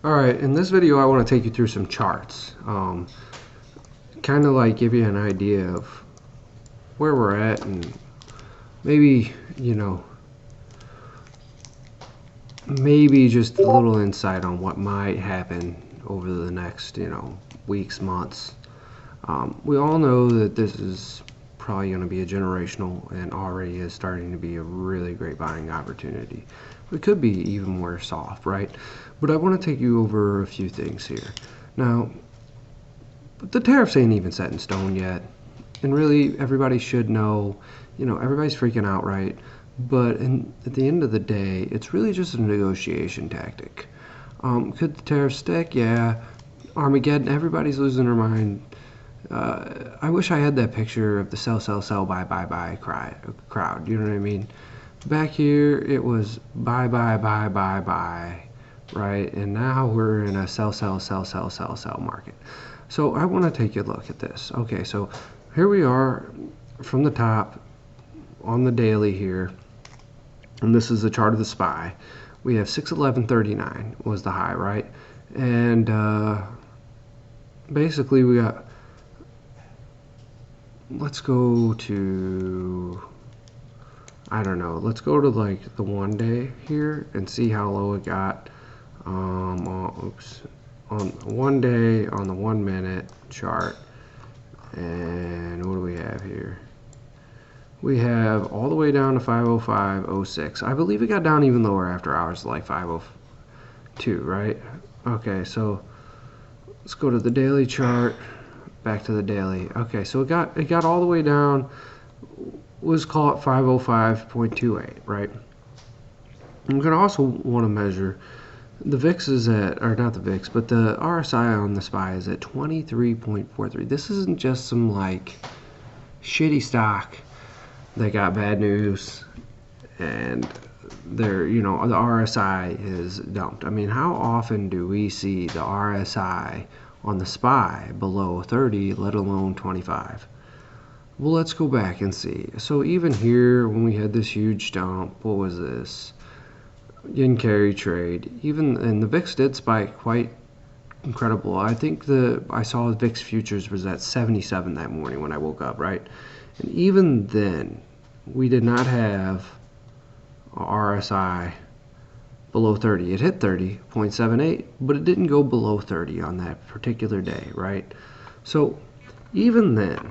Alright, in this video I want to take you through some charts. Kind of like give you an idea of where we're at and maybe, maybe just a little insight on what might happen over the next, weeks, months. We all know that this is probably going to be a generational and already is starting to be a really great buying opportunity. It could be even more soft, right? But I want to take you over a few things here. Now, the tariffs ain't even set in stone yet. And really, everybody should know, everybody's freaking out, right? But at the end of the day, it's really just a negotiation tactic. Could the tariffs stick? Yeah. Armageddon, everybody's losing their mind. I wish I had that picture of the sell, sell, sell, buy, buy, buy crowd. You know what I mean? Back here, it was buy, buy, buy, buy, buy, right? And now we're in a sell, sell, sell, sell, sell, sell market. So I want to take a look at this. Okay, so here we are from the top on the daily here. And this is the chart of the SPY. We have 611.39 was the high, right? And basically we got, let's go to, I don't know, let's go to like the 1 day here and see how low it got on 1 day on the 1 minute chart. And what do we have here? We have all the way down to 505.06. I believe it got down even lower after hours, like 502, right? Okay, so let's go to the daily chart. Back to the daily. Okay, so it got all the way down. Let's call it 505.28, right? I'm gonna also want to measure the VIX is at, or not the VIX, but the RSI on the SPY is at 23.43. This isn't just some like shitty stock that got bad news and they're, the RSI is dumped. I mean, how often do we see the RSI on the SPY below 30, let alone 25? Well, let's go back and see. So even here, when we had this huge dump, what was this? Yen carry trade. And the VIX did spike quite incredible. I think I saw the VIX futures was at 77 that morning when I woke up, right? And even then, we did not have a RSI below 30. It hit 30.78, but it didn't go below 30 on that particular day, right? So even then,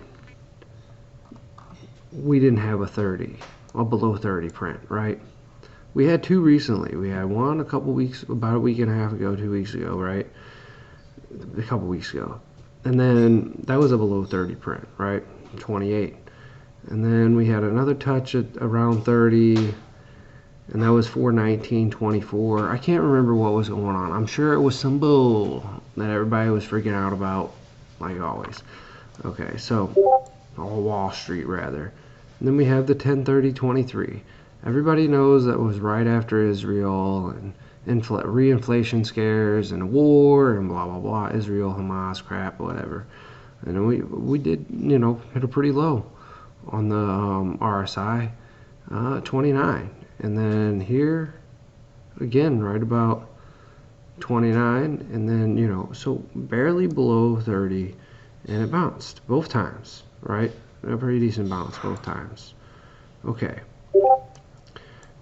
we didn't have a below 30 print, right? We had two recently. We had one a couple weeks, about a week and a half ago, 2 weeks ago, right? A couple weeks ago. And then that was a below 30 print, right? 28. And then we had another touch at around 30, and that was 419.24. I can't remember what was going on. I'm sure it was some bull that everybody was freaking out about, like always. Okay, so, or Wall Street rather. And then we have the 1030.23. Everybody knows that was right after Israel and reinflation scares and war and blah blah blah. Israel, Hamas, crap, whatever. And we did, hit a pretty low on the RSI, 29. And then here, again, right about 29. And then, so barely below 30. And it bounced both times, right? A pretty decent bounce both times. Okay.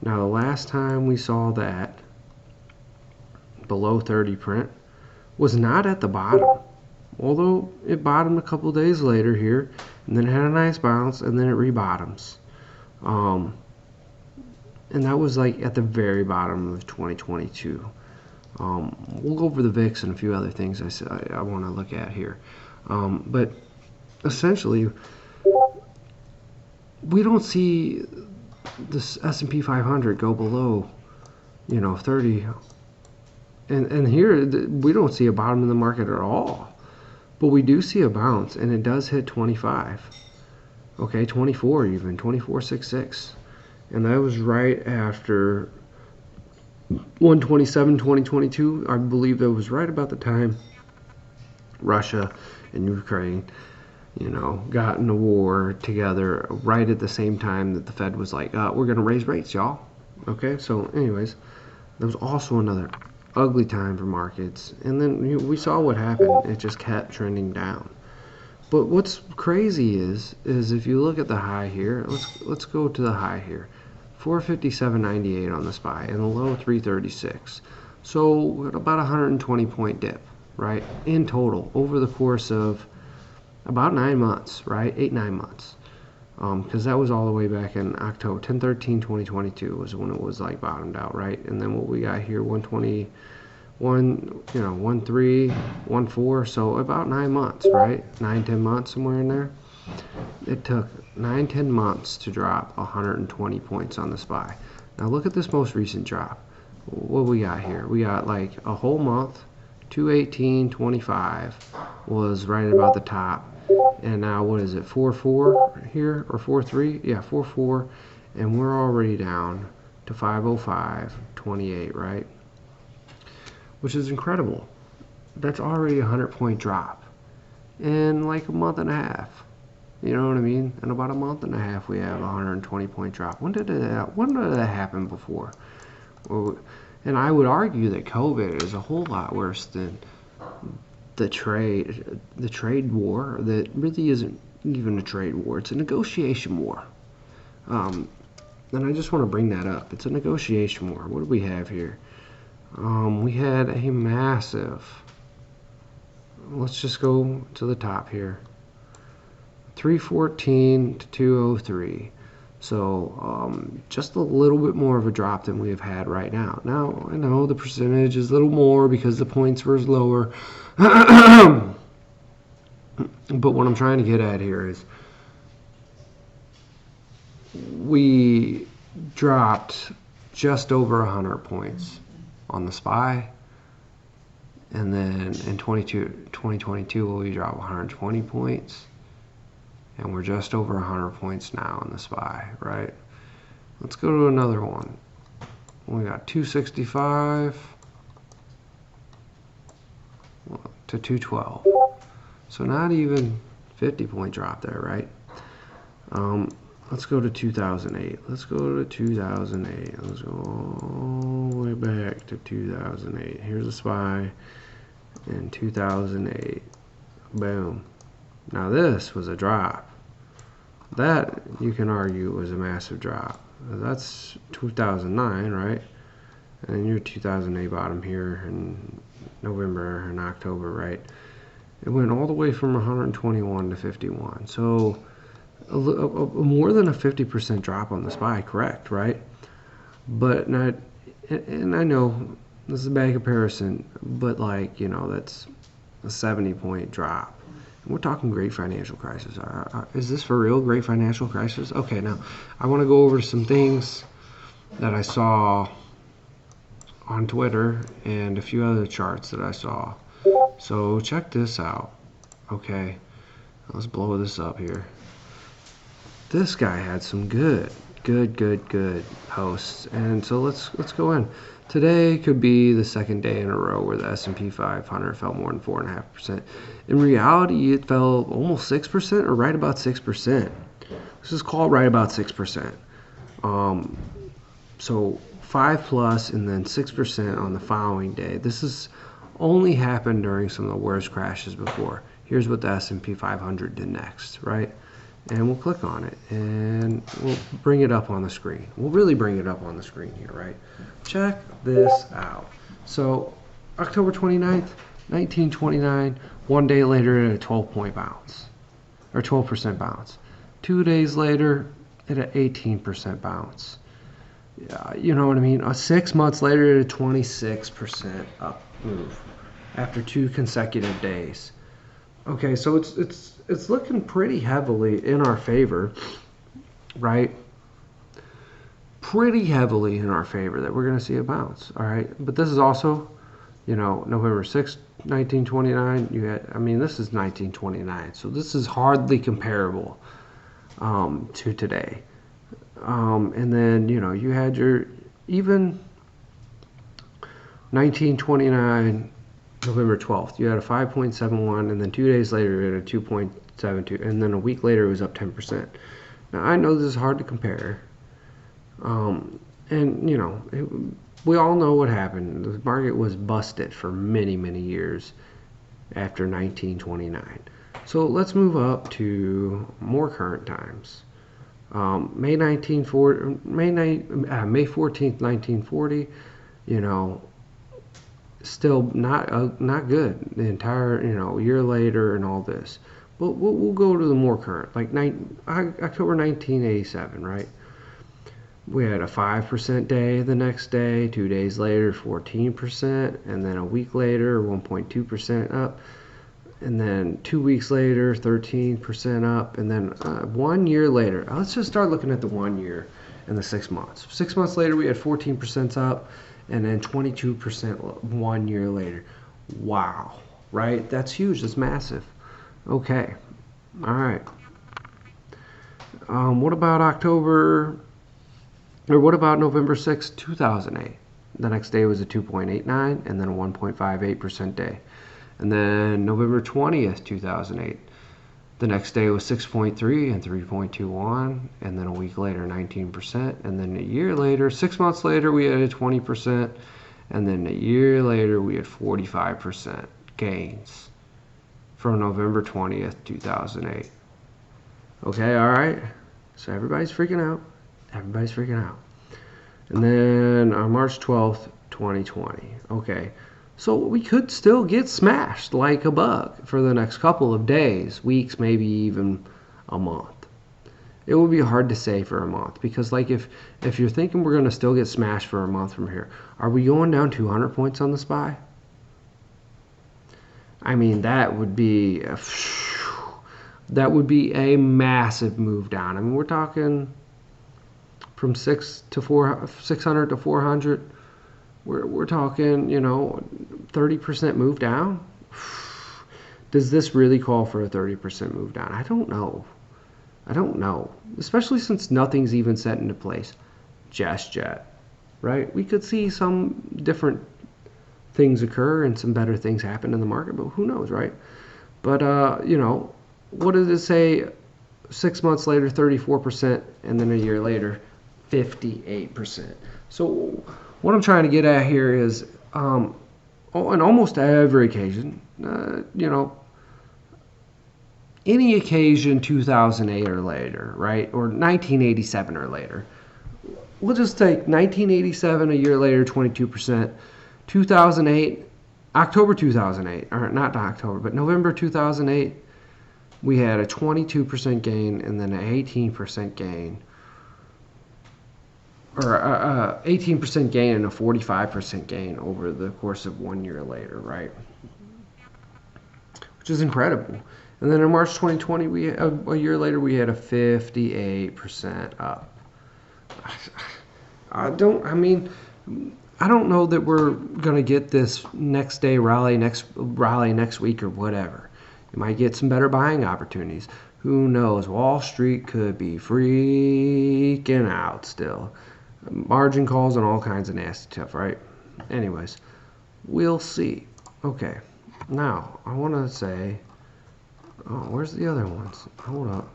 Now the last time we saw that below 30 print was not at the bottom. Although it bottomed a couple days later here, and then it had a nice bounce, and then it rebottoms. And that was like at the very bottom of 2022. We'll go over the VIX and a few other things I want to look at here. But essentially, we don't see this S&P 500 go below, 30. And here, we don't see a bottom in the market at all. But we do see a bounce, and it does hit 25. Okay, 24 even, 24.66. And that was right after 1/27/2022. I believe that was right about the time Russia and Ukraine, got in a war together right at the same time that the Fed was like, we're going to raise rates, y'all. Okay, so anyways, there was also another ugly time for markets. And then we saw what happened. It just kept trending down. But what's crazy is if you look at the high here, let's go to the high here. 457.98 on the SPY and the low 336. So about 120 point dip, right? In total over the course of about 9 months, right? 8-9 months. Because that was all the way back in October 10/13/2022 was when it was like bottomed out, right? And then what we got here 121, 13, 14, so about 9 months, right? 9-10 months, somewhere in there. It took 9-10 months to drop 120 points on the SPY. Now look at this most recent drop. What we got here? We got like a whole month. 218.25 was right about the top. And now what is it? 4.4 here or 4.3? Yeah, 4.4, and we're already down to 505.28, right? Which is incredible. That's already a 100-point drop in like a month and a half. You know what I mean? In about a month and a half, we have a 120-point drop. When did that happen before? Well, and I would argue that COVID is a whole lot worse than the trade war. That really isn't even a trade war. It's a negotiation war. And I just want to bring that up. It's a negotiation war. What do we have here? We had a massive, let's just go to the top here, 314 to 203. So just a little bit more of a drop than we have had right now. Now, I know the percentage is a little more because the points were lower. But what I'm trying to get at here is we dropped just over 100 points on the SPY. And then in 2022, we dropped 120 points. And we're just over 100 points now on the SPY, right? Let's go to another one. We got 265 to 212. So not even 50-point drop there, right? Let's go to 2008. Let's go to 2008. Let's go all the way back to 2008. Here's the SPY in 2008. Boom. Now this was a drop. That, you can argue, was a massive drop. That's 2009, right? And then your 2008 bottom here in November and October, right? It went all the way from 121 to 51. So more than a 50% drop on the SPY, correct, right? But not, and I know this is a bad comparison, but like, that's a 70-point drop. We're talking great financial crisis. Is this for real, great financial crisis? Okay, now I want to go over some things that I saw on Twitter and a few other charts that I saw. So check this out. Okay, let's blow this up here. This guy had some good posts, and so let's go in. Today could be the second day in a row where the S&P 500 fell more than 4.5%. In reality, it fell almost 6%, or right about 6%. This is called right about 6%. So 5+ and then 6% on the following day. This has only happened during some of the worst crashes before. Here's what the S&P 500 did next, right? And we'll click on it and we'll bring it up on the screen. We'll really bring it up on the screen here, right? Check this out. So October 29th, 1929, one day later at a 12-point bounce, or 12% bounce. 2 days later at an 18% bounce. You know what I mean? 6 months later at a 26% up move after 2 consecutive days. Okay, so it's looking pretty heavily in our favor, right? Pretty heavily in our favor that we're going to see a bounce, all right? But this is also, November 6th, 1929. This is 1929, so this is hardly comparable to today. And then, you had your even 1929, November 12th, you had a 5.71, and then 2 days later you had a 2.72, and then a week later it was up 10%. Now I know this is hard to compare, and And, we all know what happened. The market was busted for many, many years after 1929. So let's move up to more current times. May 14th, 1940, still not good. The entire, year later and all this. But we'll go to the more current, like October 1987, right? We had a 5% day the next day, 2 days later 14%, and then a week later 1.2% up, and then 2 weeks later 13% up, and then 1 year later, let's just start looking at the 1 year and the 6 months. 6 months later we had 14% up, and then 22% 1 year later. Wow, right? That's huge. That's massive. Okay, all right. What about November 6, 2008? The next day was a 2.89 and then a 1.58% day. And then November 20th, 2008, the next day was 6.3 and 3.21, and then a week later 19%, and then a year later, 6 months later, we had a 20%, and then a year later we had 45% gains from November 20th, 2008. Okay, all right. So everybody's freaking out. Everybody's freaking out. And then on March 12th, 2020. Okay, so we could still get smashed like a bug for the next couple of days, weeks, maybe even a month. It would be hard to say for a month because, like, if you're thinking we're going to still get smashed for a month from here, are we going down 200 points on the SPY? I mean, that would be a massive move down. I mean, we're talking from 600 to 400. We're talking, 30% move down. Does this really call for a 30% move down? I don't know. Especially since nothing's even set into place just yet, right? We could see some different things occur and some better things happen in the market, but who knows, right? But what does it say? 6 months later, 34%, and then a year later, 58%. So what I'm trying to get at here is, on almost every occasion, any occasion 2008 or later, right, or 1987 or later. We'll just take 1987, a year later, 22%. 2008, October 2008, or not October, but November 2008, we had a 22% gain and then an 18% gain, or 18% gain and a 45% gain over the course of 1 year later, right? Which is incredible. And then in March 2020, a year later, we had a 58% up. I don't know that we're gonna get this next day rally next week or whatever. You might get some better buying opportunities. Who knows? Wall Street could be freaking out still. Margin calls and all kinds of nasty stuff, right? Anyways, we'll see. Okay, now I want to say, where's the other ones? Hold up.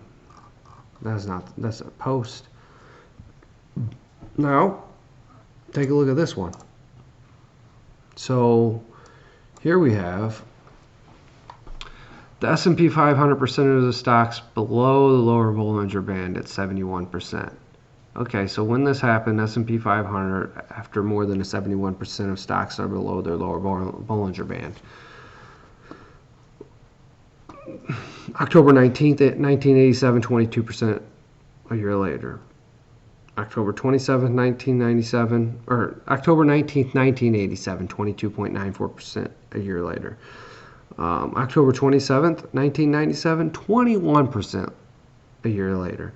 That's a post. Now, take a look at this one. So here we have the S&P 500% of the stocks below the lower Bollinger Band at 71%. Okay, so when this happened, S&P 500, after more than 71% of stocks are below their lower Bollinger Band. October 19th, 1987, 22% a year later. October 27th, 1997, or October 19th, 1987, 22.94% a year later. October 27th, 1997, 21% a year later.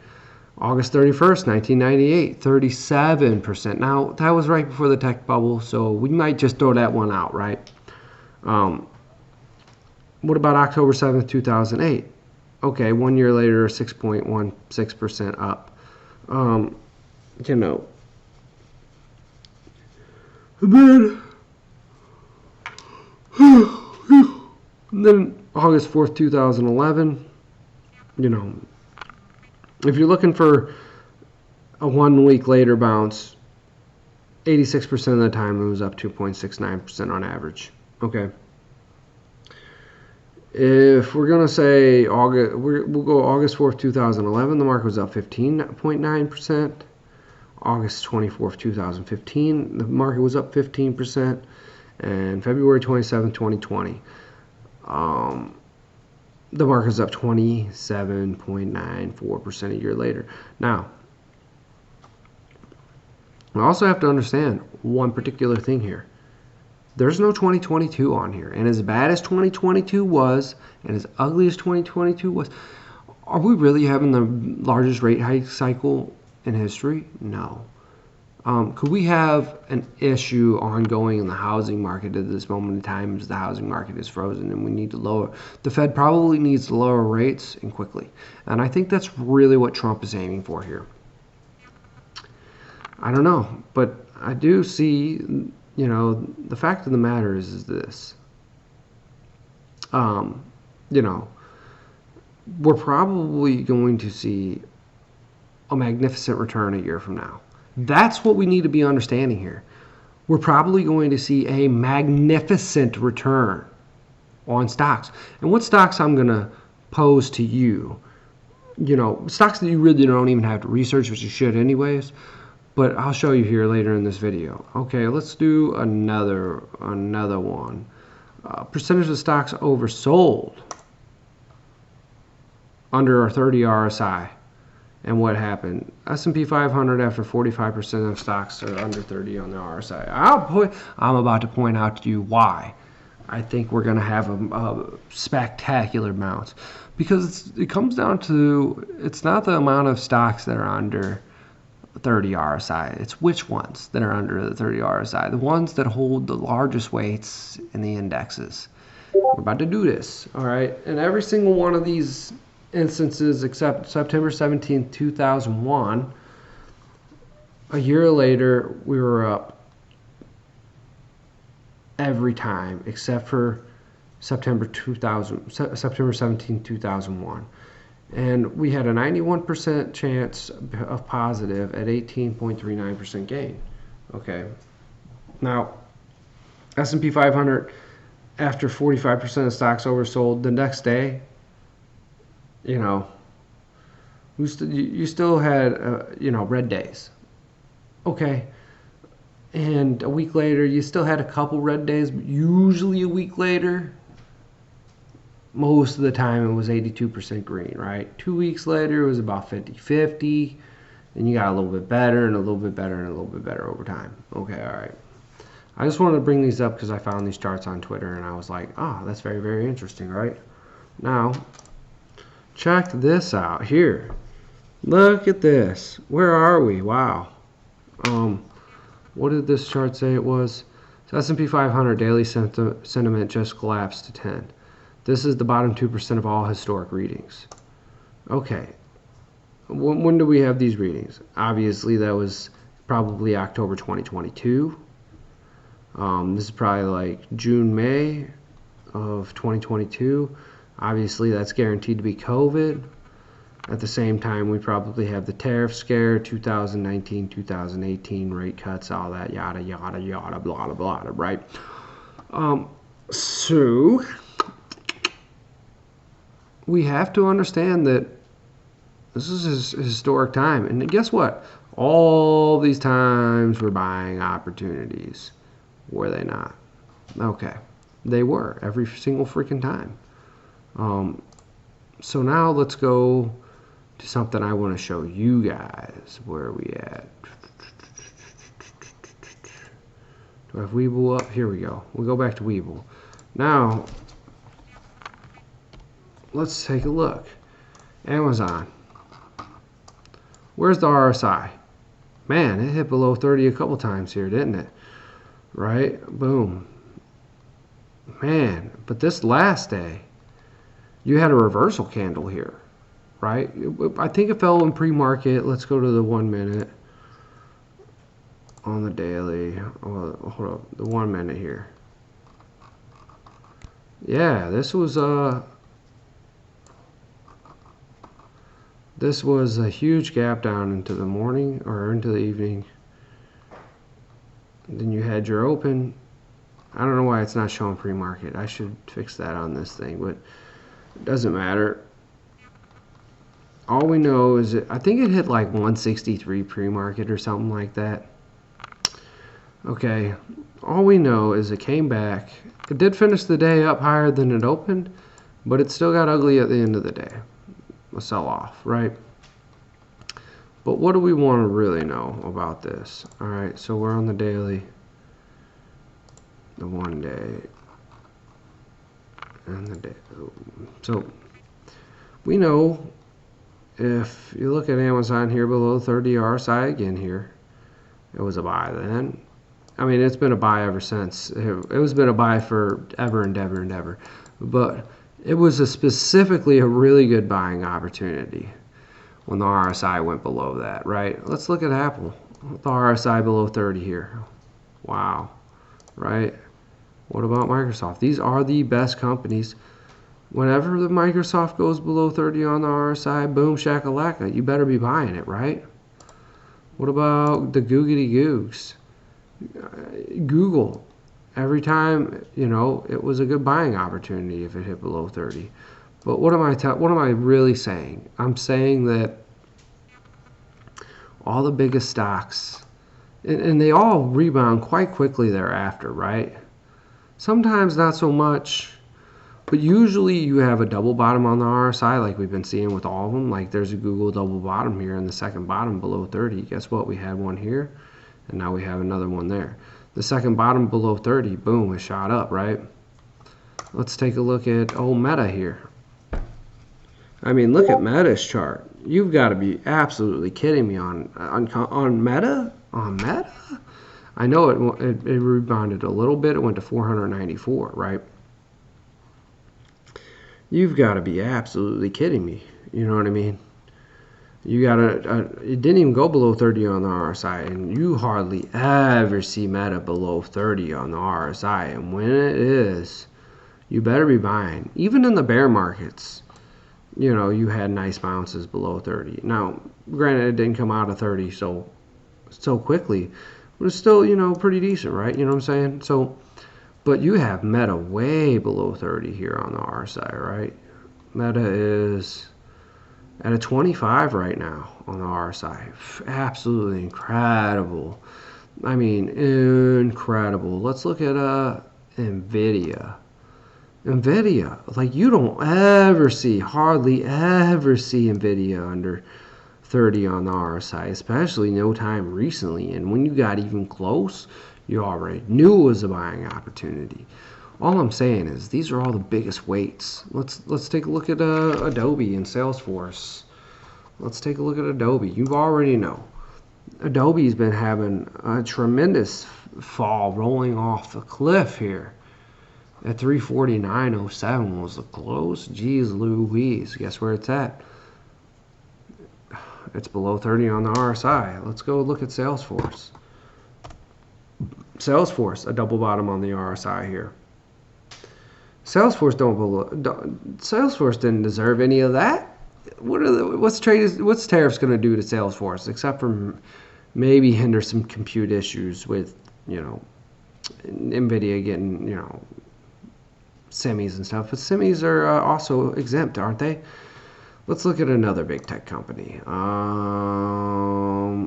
August 31st, 1998, 37%. Now, that was right before the tech bubble, so we might just throw that one out, right? What about October 7th, 2008? Okay, 1 year later, 6.16% up. And then August 4th, 2011, if you're looking for a 1 week later bounce, 86% of the time it was up 2.69% on average. Okay. If we're going to say August, we'll go August 4th, 2011, the market was up 15.9%. August 24th, 2015, the market was up 15%. And February 27th, 2020, the market was up 27.94% a year later. Now, we also have to understand one particular thing here. There's no 2022 on here. And as bad as 2022 was, and as ugly as 2022 was, are we really having the largest rate hike cycle in history? No. Could we have an issue ongoing in the housing market at this moment in time as the housing market is frozen and we need to lower? The Fed probably needs to lower rates and quickly. And I think that's really what Trump is aiming for here. I don't know, but I do see, you know, the fact of the matter is this. You know, we're probably going to see a magnificent return a year from now. That's what we need to be understanding here. We're probably going to see a magnificent return on stocks. And what stocks I'm going to pose to you, you know, stocks that you really don't even have to research, which you should anyways, but I'll show you here later in this video. Okay, let's do another one. Percentage of stocks oversold under our 30 RSI. And what happened? S&P 500 after 45% of stocks are under 30 on the RSI. I'm about to point out to you why I think we're going to have a spectacular bounce. Because it comes down to, it's not the amount of stocks that are under 30 RSI. It's which ones that are under the 30 RSI. The ones that hold the largest weights in the indexes. We're about to do this, all right? And every single one of these instances except September 17th, 2001, a year later we were up every time except for September 17th, 2001, and we had a 91% chance of positive at 18.39% gain. Okay, now S&P 500 after 45% of stocks oversold the next day, you know, you still had, you know, red days. Okay. And a week later, you still had a couple red days, but usually a week later, most of the time it was 82% green, right? 2 weeks later, it was about 50-50. And you got a little bit better and a little bit better and a little bit better over time. Okay, all right. I just wanted to bring these up because I found these charts on Twitter and I was like, oh, that's very, very interesting, right? Now, check this out here. Look at this. Where are we? Wow. What did this chart say it was? So S&P 500 daily sentiment just collapsed to 10. This is the bottom 2% of all historic readings. Okay. When do we have these readings? Obviously, that was probably October 2022. This is probably like June, May of 2022. Obviously, that's guaranteed to be COVID. At the same time, we probably have the tariff scare, 2019, 2018, rate cuts, all that, yada, yada, yada, blah, blah, blah, right? So, we have to understand that this is a historic time. And guess what? All these times we're buying opportunities. Were they not? Okay. They were, every single freaking time. So now let's go to something I want to show you guys. Where are we at? Do I have Webull up? Here we go. We'll go back to Webull. Now, let's take a look. Amazon. Where's the RSI? Man, it hit below 30 a couple times here, didn't it? Right? Boom. Man, but this last day, you had a reversal candle here, right? I think it fell in pre-market. Let's go to the 1 minute on the daily. Oh, hold up, the 1 minute here. Yeah, this was a huge gap down into the morning or into the evening. Then you had your open. I don't know why it's not showing pre-market. I should fix that on this thing, but it doesn't matter. All we know is I think it hit like 163 pre-market or something like that. Okay, all we know is it came back. It did finish the day up higher than it opened, but it still got ugly at the end of the day. A sell-off, right? But what do we want to really know about this? All right, so we're on the daily, the 1 day, and the day. So we know if you look at Amazon here below 30 RSI again here, it was a buy then. I mean, it's been a buy ever since. It was been a buy for ever and ever and ever. But it was specifically a really good buying opportunity when the RSI went below that, right? Let's look at Apple. The RSI below 30 here. Wow, right? What about Microsoft? These are the best companies. Whenever the Microsoft goes below 30 on the RSI, boom, shakalaka, you better be buying it, right? What about the googity googs? Google, every time, you know, it was a good buying opportunity if it hit below 30. But what am I really saying? I'm saying that all the biggest stocks, and they all rebound quite quickly thereafter, right? Sometimes not so much, but usually you have a double bottom on the RSI like we've been seeing with all of them. Like there's a Google double bottom here and the second bottom below 30. Guess what? We had one here. And now we have another one there. The second bottom below 30, boom, it shot up, right? Let's take a look at Meta here. I mean, look at Meta's chart. You've got to be absolutely kidding me on Meta? On Meta? I know it rebounded a little bit. It went to 494, right? You've got to be absolutely kidding me. You know what I mean? You got it didn't even go below 30 on the RSI, and you hardly ever see Meta below 30 on the RSI. And when it is, you better be buying. Even in the bear markets, you know, you had nice bounces below 30. Now, granted, it didn't come out of 30 so quickly, but it's still, you know, pretty decent, right? You know what I'm saying? So, but you have Meta way below 30 here on the RSI, right? Meta is at a 25 right now on the RSI. Absolutely incredible. I mean, incredible. Let's look at NVIDIA. NVIDIA, like you don't hardly ever see NVIDIA under 30 on the RSI, especially no time recently. And when you got even close, you already knew it was a buying opportunity. All I'm saying is these are all the biggest weights. Let's take a look at Adobe and Salesforce. Let's take a look at Adobe. You already know. Adobe's been having a tremendous fall, rolling off the cliff here. At 349.07 was the close. Jeez Louise. Guess where it's at? It's below 30 on the RSI. Let's go look at Salesforce. Salesforce, a double bottom on the RSI here. Salesforce didn't deserve any of that. What's tariffs going to do to Salesforce except for maybe hinder some compute issues with, you know, NVIDIA getting, you know, semis and stuff. But semis are also exempt, aren't they? Let's look at another big tech company.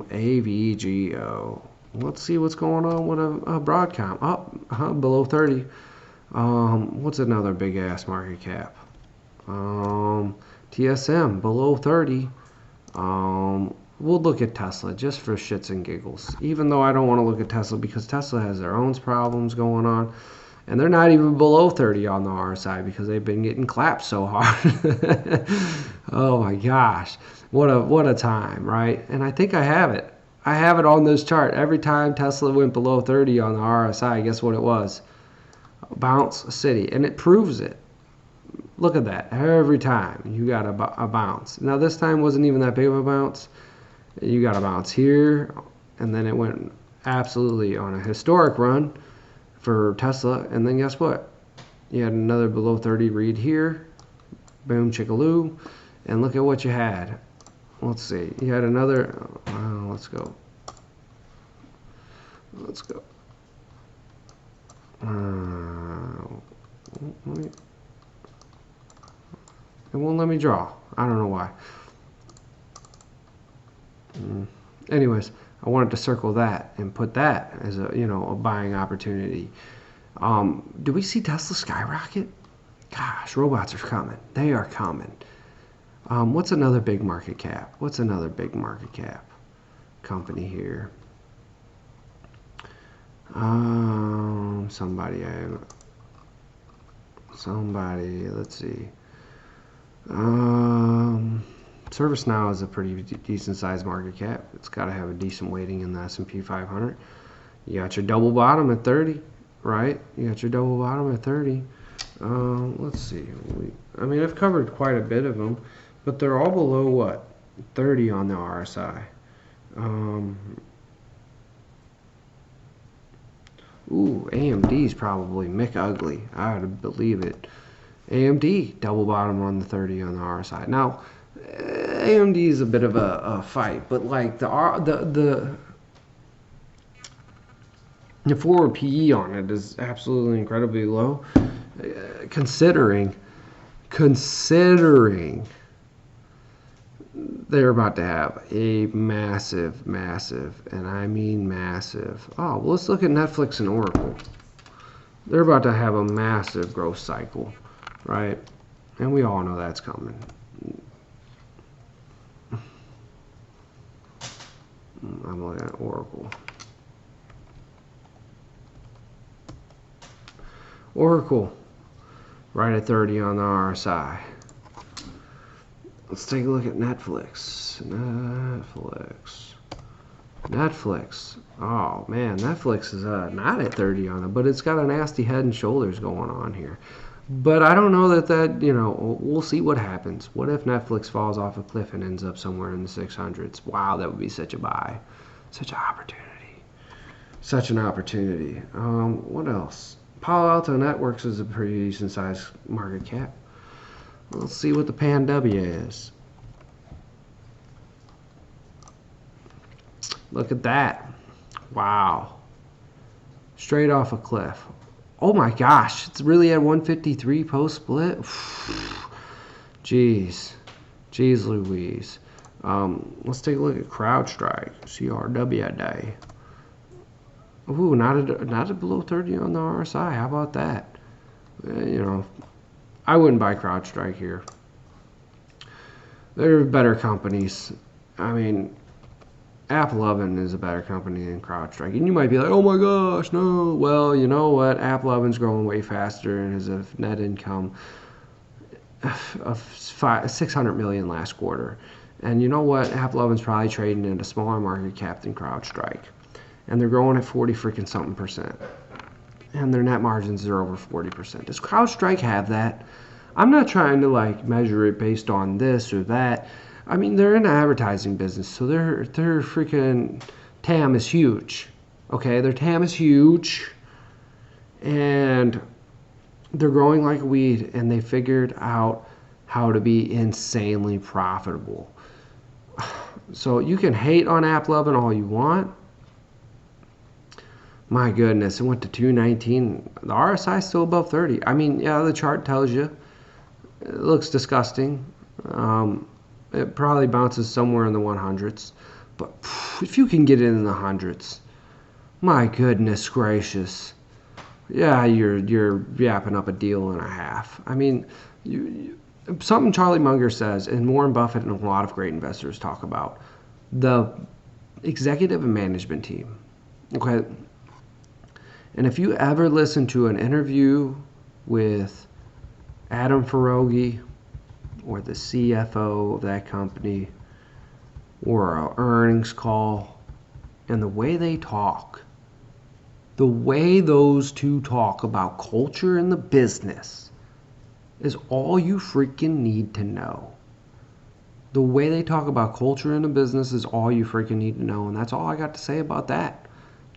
AVGO. Let's see what's going on with a Broadcom. Below 30. What's another big ass market cap? TSM below 30. We'll look at Tesla just for shits and giggles. Even though I don't want to look at Tesla because Tesla has their own problems going on. And they're not even below 30 on the RSI because they've been getting clapped so hard. Oh my gosh. What a time, right? And I think I have it. I have it on this chart. Every time Tesla went below 30 on the RSI, guess what it was? Bounce City. And it proves it. Look at that. Every time you got a bounce. Now this time wasn't even that big of a bounce. You got a bounce here. And then it went absolutely on a historic run for Tesla. And then guess what? You had another below 30 read here. Boom, chickaloo. And look at what you had. Let's see. You had another. Let's go. It won't let me draw. I don't know why. Anyways, I wanted to circle that and put that as a a buying opportunity. Do we see Tesla skyrocket? Gosh, robots are coming. They are coming. What's another big market cap? What's another big market cap company here? Somebody. Let's see. ServiceNow is a pretty decent sized market cap. It's got to have a decent weighting in the S&P 500. You got your double bottom at 30, right? You got your double bottom at 30. Let's see. I mean, I've covered quite a bit of them, but they're all below what? 30 on the RSI. Ooh, AMD's probably McUgly. I would believe it. AMD double bottom on the 30 on the RSI. Now, AMD is a bit of a fight, but like the forward PE on it is absolutely incredibly low, considering they're about to have a massive, and I mean massive. Oh, well, let's look at Netflix and Oracle. They're about to have a massive growth cycle, right? And we all know that's coming. I'm looking at Oracle. Oracle, right at 30 on the RSI. Let's take a look at Netflix. Netflix. Oh man, Netflix is not at 30 on it, but it's got a nasty head and shoulders going on here. But I don't know that we'll see what happens. What if Netflix falls off a cliff and ends up somewhere in the 600s? Wow, that would be such a buy. Such an opportunity. Such an opportunity. What else? Palo Alto Networks is a pretty decent sized market cap. Let's see what the Pan W is. Look at that. Wow. Straight off a cliff. Oh my gosh, it's really at 153 post split. Jeez Louise. Let's take a look at CrowdStrike. CRWD. Ooh, not at below 30 on the RSI. How about that? I wouldn't buy CrowdStrike here. There are better companies. I mean, AppLovin is a better company than CrowdStrike. And you might be like, oh my gosh, no. Well, you know what? AppLovin's growing way faster and has a net income of $600 million last quarter. And you know what? AppLovin's probably trading at a smaller market cap than CrowdStrike. And they're growing at 40 freaking something percent. And their net margins are over 40%. Does CrowdStrike have that? I'm not trying to like measure it based on this or that. I mean, they're in the advertising business, so their freaking TAM is huge. Okay, their TAM is huge, and they're growing like weed, and they figured out how to be insanely profitable. So you can hate on AppLovin all you want. My goodness, it went to 219. The RSI is still above 30. I mean, yeah, the chart tells you. It looks disgusting. It probably bounces somewhere in the 100s. But if you can get it in the hundreds, my goodness gracious. Yeah, you're yapping up a deal and a half. I mean, something Charlie Munger says, and Warren Buffett and a lot of great investors talk about, the executive and management team. Okay. And if you ever listen to an interview with Adam Foroughi or the CFO of that company or an earnings call, and the way they talk, the way those two talk about culture in the business is all you freaking need to know. The way they talk about culture in the business is all you freaking need to know, and that's all I got to say about that.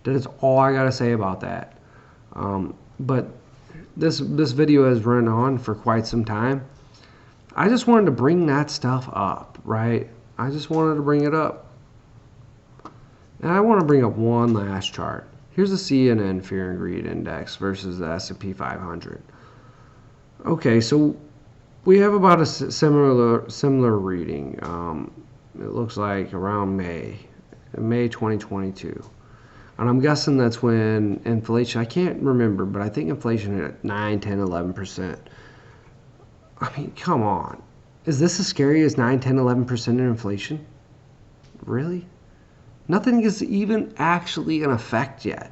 That is all I got to say about that. But this video has run on for quite some time. I just wanted to bring that stuff up, right? I just wanted to bring it up. And I want to bring up one last chart. Here's the CNN Fear and Greed Index versus the S&P 500. Okay, so we have about a similar reading. It looks like around May 2022. And I'm guessing that's when inflation, I can't remember, but I think inflation hit 9, 10, 11%. I mean, come on. Is this as scary as 9, 10, 11% in inflation? Really? Nothing is even actually in effect yet.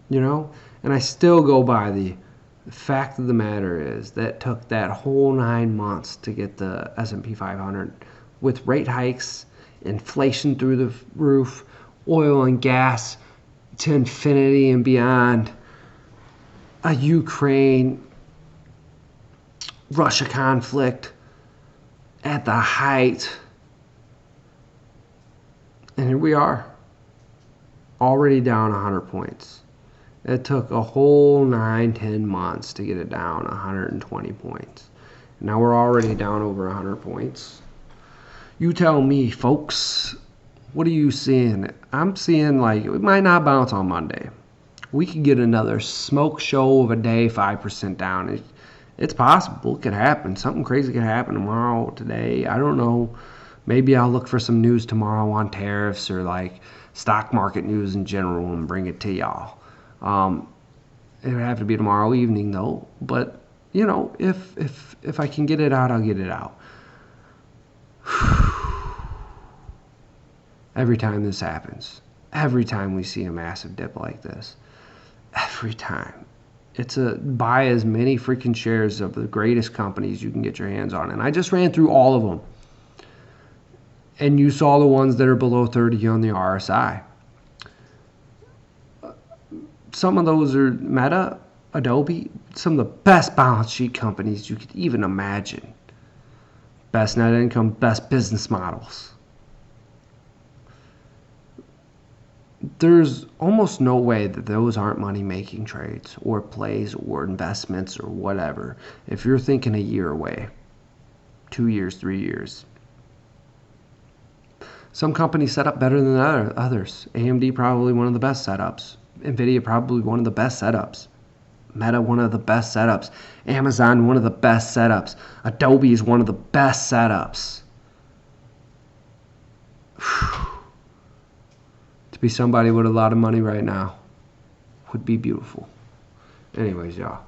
You know? And I still go by the fact of the matter is that took that whole 9 months to get the S&P 500 with rate hikes, inflation through the roof, oil and gas to infinity and beyond, a Ukraine Russia conflict at the height. And here we are, already down 100 points. It took a whole 9, 10 months to get it down 120 points. Now we're already down over 100 points. You tell me, folks, what are you seeing? I'm seeing like it might not bounce on Monday. We could get another smoke show of a day, 5% down. It's possible. It could happen. Something crazy could happen tomorrow, today. I don't know. Maybe I'll look for some news tomorrow on tariffs or like stock market news in general and bring it to y'all. It would have to be tomorrow evening though. But you know, if I can get it out, I'll get it out. Every time this happens, every time we see a massive dip like this, every time, it's a buy as many freaking shares of the greatest companies you can get your hands on. And I just ran through all of them. And you saw the ones that are below 30 on the RSI. Some of those are Meta, Adobe, some of the best balance sheet companies you could even imagine. Best net income, best business models. There's almost no way that those aren't money-making trades or plays or investments or whatever. If you're thinking a year away, 2 years, 3 years. Some companies set up better than others. AMD probably one of the best setups. NVIDIA probably one of the best setups. Meta one of the best setups. Amazon one of the best setups. Adobe is one of the best setups. To be somebody with a lot of money right now would be beautiful. Anyways, y'all.